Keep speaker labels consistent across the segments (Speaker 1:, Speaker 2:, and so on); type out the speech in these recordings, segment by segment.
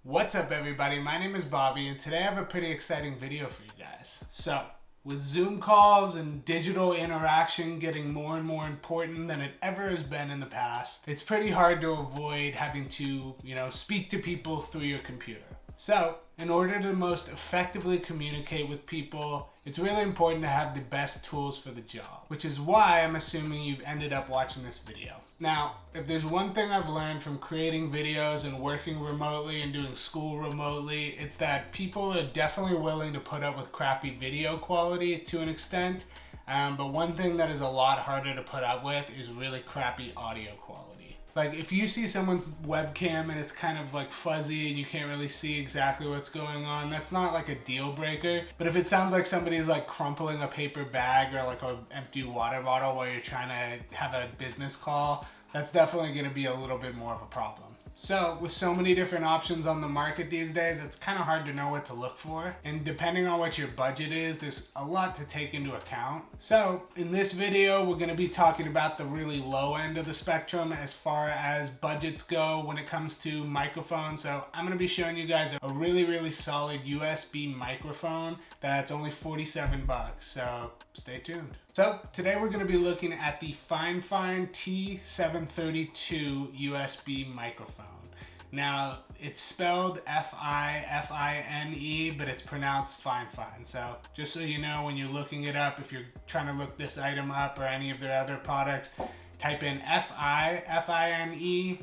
Speaker 1: What's up everybody, my name is Bobby and today I have a pretty exciting video for you guys. So, with Zoom calls and digital interaction getting more and more important than it ever has been in the past, it's pretty hard to avoid having to, speak to people through your computer. So, in order to most effectively communicate with people, it's really important to have the best tools for the job, which is why I'm assuming you've ended up watching this video. Now, if there's one thing I've learned from creating videos and working remotely and doing school remotely, it's that people are definitely willing to put up with crappy video quality to an extent, but one thing that is a lot harder to put up with is really crappy audio quality. Like if you see someone's webcam and it's kind of like fuzzy and you can't really see exactly what's going on, that's not like a deal breaker. But if it sounds like somebody's like crumpling a paper bag or like an empty water bottle while you're trying to have a business call, that's definitely going to be a little bit more of a problem. So with so many different options on the market these days, it's kind of hard to know what to look for. And depending on what your budget is, there's a lot to take into account. So in this video, we're going to be talking about the really low end of the spectrum as far as budgets go when it comes to microphones. So I'm going to be showing you guys a really solid USB microphone that's only 47 bucks. So stay tuned. So today we're going to be looking at the Fifine T732 USB microphone. Now it's spelled F-I-F-I-N-E, but it's pronounced Fifine. So just so you know, when you're looking it up, if you're trying to look this item up or any of their other products, type in F-I-F-I-N-E,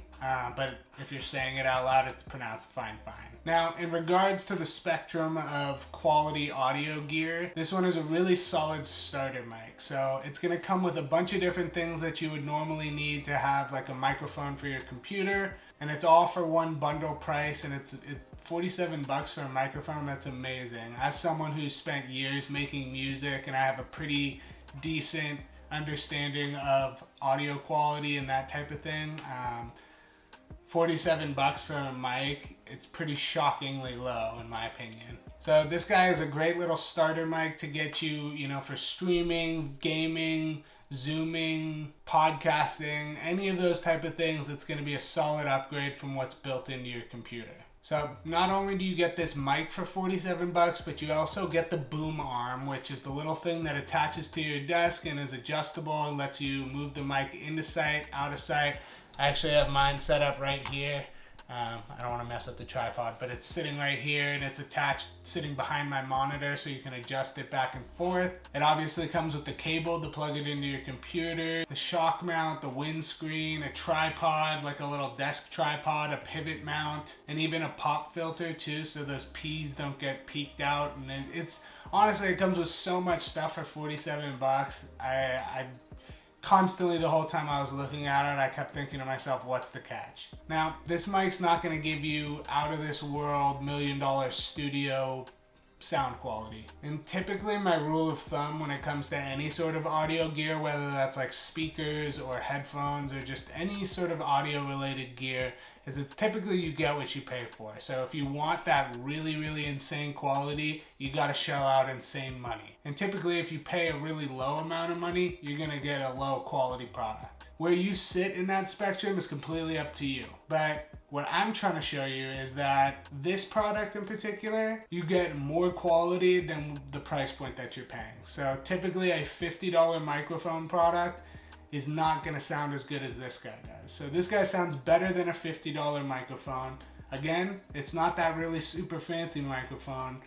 Speaker 1: but if you're saying it out loud, it's pronounced Fifine. Now, in regards to the spectrum of quality audio gear, this one is a really solid starter mic. So it's gonna come with a bunch of different things that you would normally need to have like a microphone for your computer, and it's all for one bundle price, and it's 47 bucks for a microphone. That's amazing. As someone who's spent years making music and I have a pretty decent understanding of audio quality and that type of thing, 47 bucks for a mic, it's pretty shockingly low in my opinion. So this guy is a great little starter mic to get you, for streaming, gaming, zooming, podcasting, any of those type of things. That's going to be a solid upgrade from what's built into your computer. So not only do you get this mic for 47 bucks, but you also get the boom arm, which is the little thing that attaches to your desk and is adjustable and lets you move the mic into sight, out of sight. I actually have mine set up right here. I don't want to mess up the tripod, but it's sitting right here and it's attached, sitting behind my monitor, so you can adjust it back and forth. It obviously comes with the cable to plug it into your computer, the shock mount, the windscreen, a tripod, like a little desk tripod, a pivot mount, and even a pop filter too, so those P's don't get peaked out. And it's honestly, it comes with so much stuff for 47 bucks. I constantly, the whole time I was looking at it, I kept thinking to myself, what's the catch? Now, this mic's not going to give you out of this world $1 million studio sound quality. And typically my rule of thumb when it comes to any sort of audio gear, whether that's like speakers or headphones or just any sort of audio related gear, is it's typically you get what you pay for. So if you want that really insane quality, you got to shell out insane money. And typically if you pay a really low amount of money, you're going to get a low quality product. Where you sit in that spectrum is completely up to you. But what I'm trying to show you is that this product in particular, you get more quality than the price point that you're paying. So typically a $50 microphone product is not going to sound as good as this guy does. So this guy sounds better than a $50 microphone. Again, it's not that really super fancy microphone,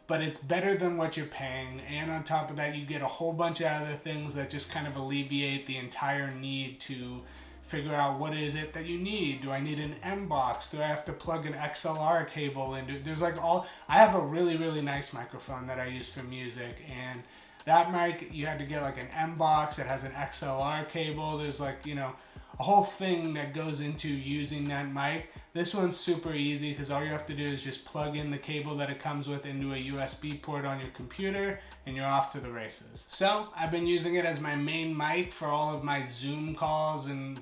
Speaker 1: but it's better than what you're paying. And on top of that, you get a whole bunch of other things that just kind of alleviate the entire need to figure out what is it that you need. Do I need an M box? Do I have to plug an XLR cable into it? There's like I have a really nice microphone that I use for music, and that mic, you had to get like an M box. It has an XLR cable. There's like, a whole thing that goes into using that mic. This one's super easy because all you have to do is just plug in the cable that it comes with into a USB port on your computer and you're off to the races. So I've been using it as my main mic for all of my Zoom calls and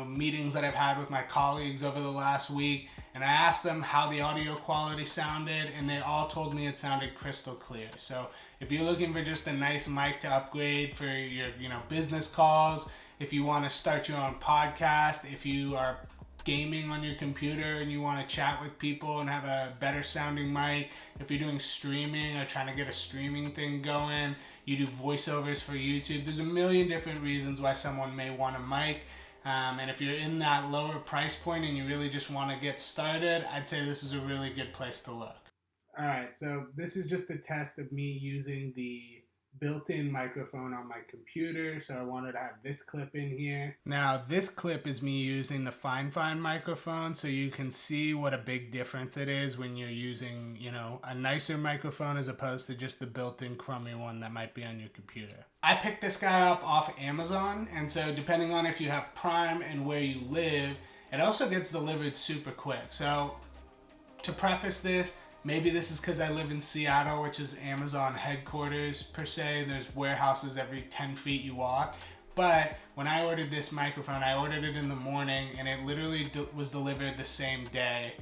Speaker 1: meetings that I've had with my colleagues over the last week. And I asked them how the audio quality sounded, and they all told me it sounded crystal clear. So if you're looking for just a nice mic to upgrade for your business calls, if you want to start your own podcast, if you are gaming on your computer and you want to chat with people and have a better sounding mic, if you're doing streaming or trying to get a streaming thing going, you do voiceovers for YouTube, there's a million different reasons why someone may want a mic. And if you're in that lower price point and you really just want to get started, I'd say this is a really good place to look. All right, so this is just a test of me using the built-in microphone on my computer, so I wanted to have this clip in here. Now this clip is me using the Fifine microphone, so you can see what a big difference it is when you're using, you know, a nicer microphone as opposed to just the built-in crummy one that might be on your computer. I picked this guy up off Amazon, and so depending on if you have Prime and where you live, it also gets delivered super quick. So to preface this, maybe this is because I live in Seattle, which is Amazon headquarters per se. There's warehouses every 10 feet you walk. But when I ordered this microphone, I ordered it in the morning and it literally was delivered the same day,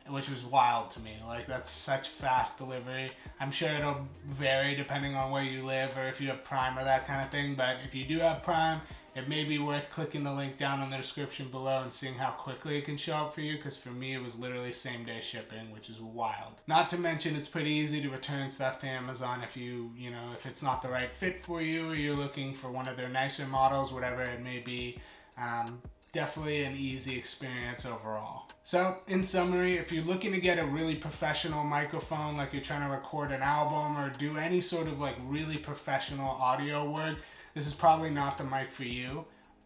Speaker 1: which was wild to me. Like, that's such fast delivery. I'm sure it'll vary depending on where you live or if you have Prime or that kind of thing. But if you do have Prime, it may be worth clicking the link down in the description below and seeing how quickly it can show up for you, because for me it was literally same day shipping, which is wild. Not to mention it's pretty easy to return stuff to Amazon if if it's not the right fit for you or you're looking for one of their nicer models, whatever it may be. Definitely an easy experience overall. So in summary, if you're looking to get a really professional microphone, like you're trying to record an album or do any sort of like really professional audio work, this is probably not the mic for you.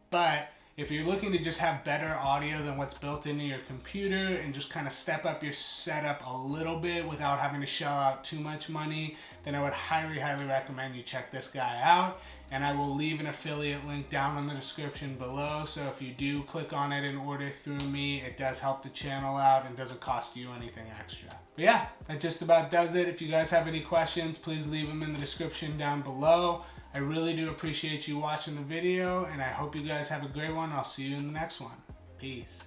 Speaker 1: But if you're looking to just have better audio than what's built into your computer and just kind of step up your setup a little bit without having to shell out too much money, then I would highly, highly recommend you check this guy out. And I will leave an affiliate link down in the description below. So if you do click on it and order through me, it does help the channel out and doesn't cost you anything extra. But yeah, that just about does it. If you guys have any questions, please leave them in the description down below. I really do appreciate you watching the video, and I hope you guys have a great one. I'll see you in the next one. Peace.